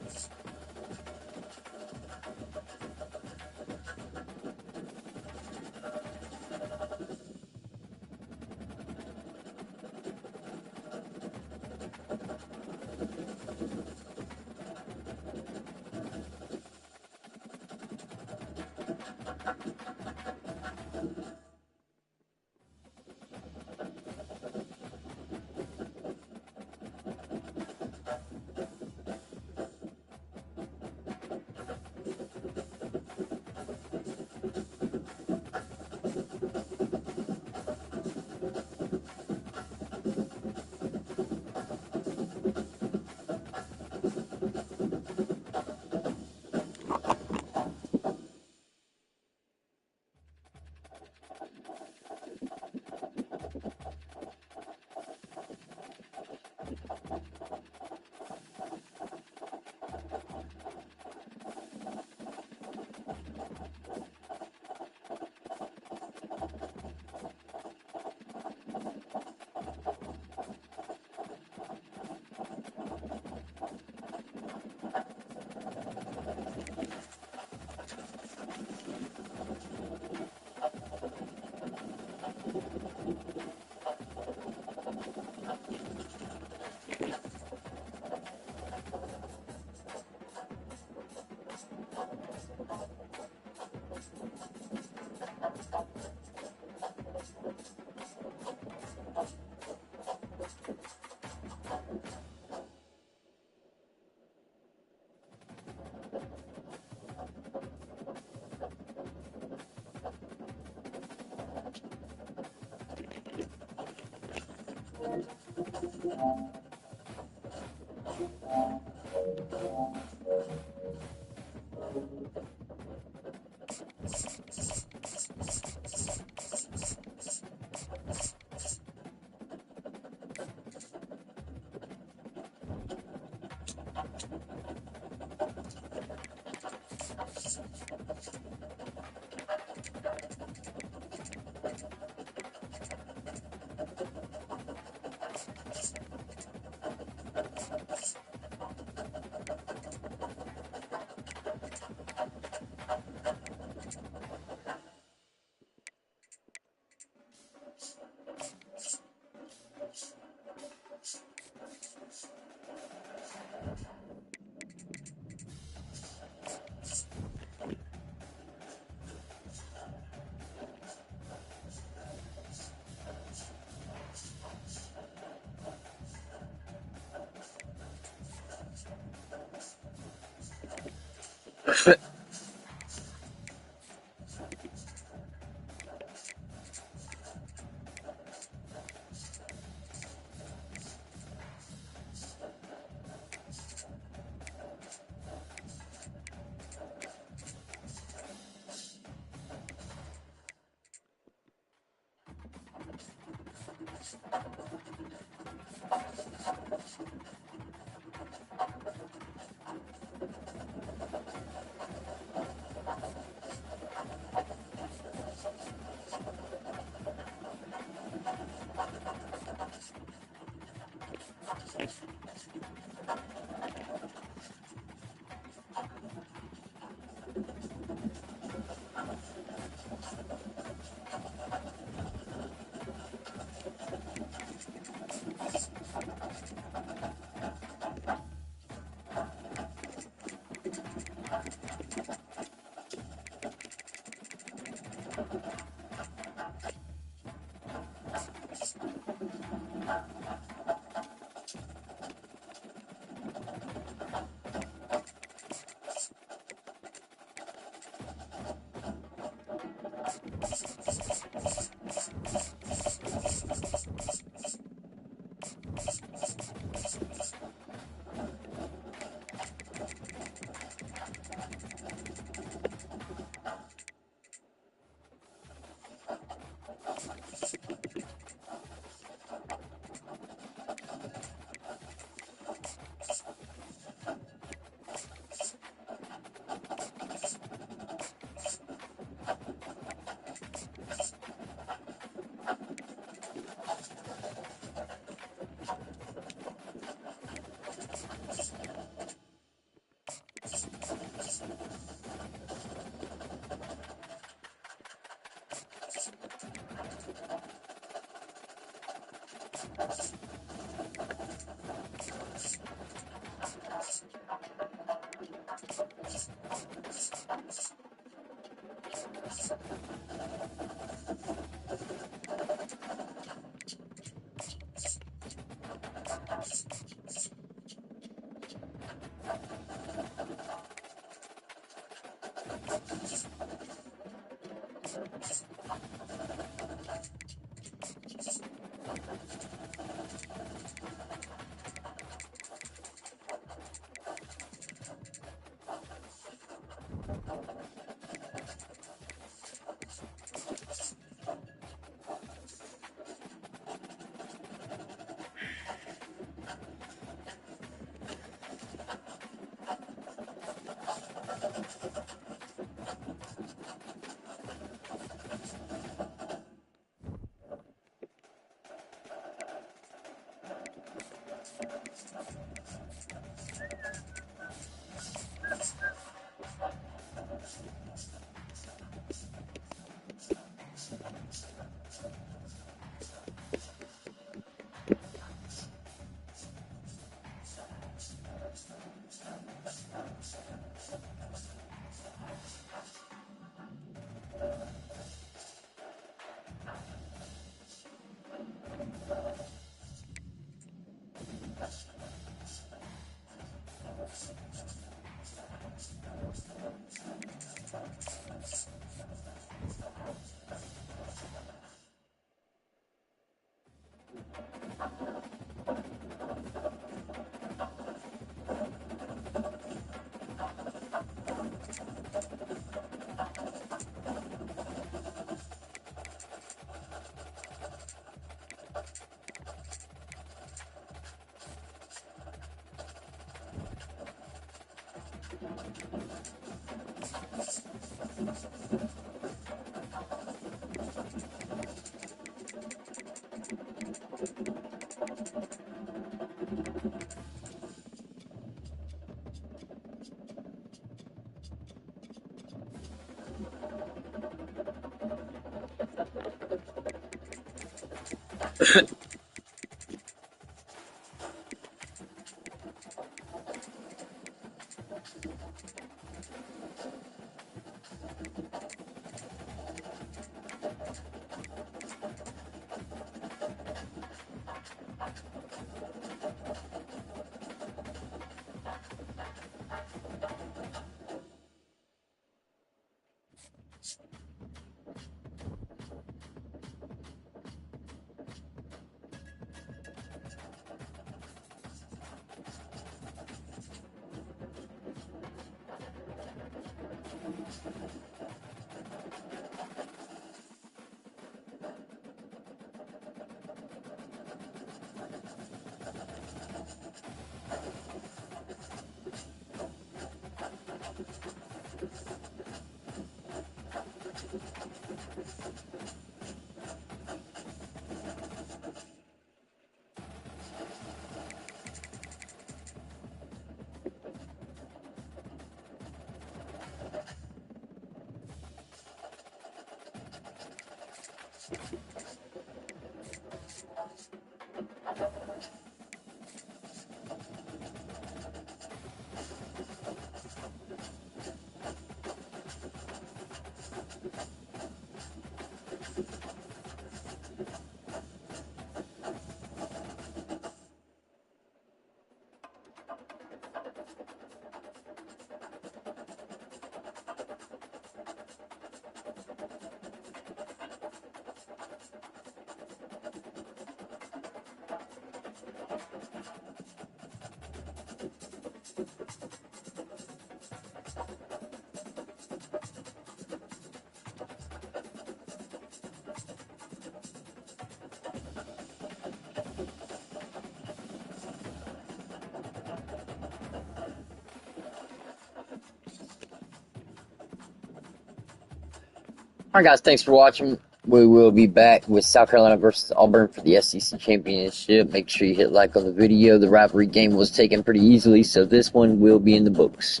Alright guys, thanks for watching. We will be back with South Carolina versus Auburn for the SEC Championship. Make sure you hit like on the video. The rivalry game was taken pretty easily, so this one will be in the books.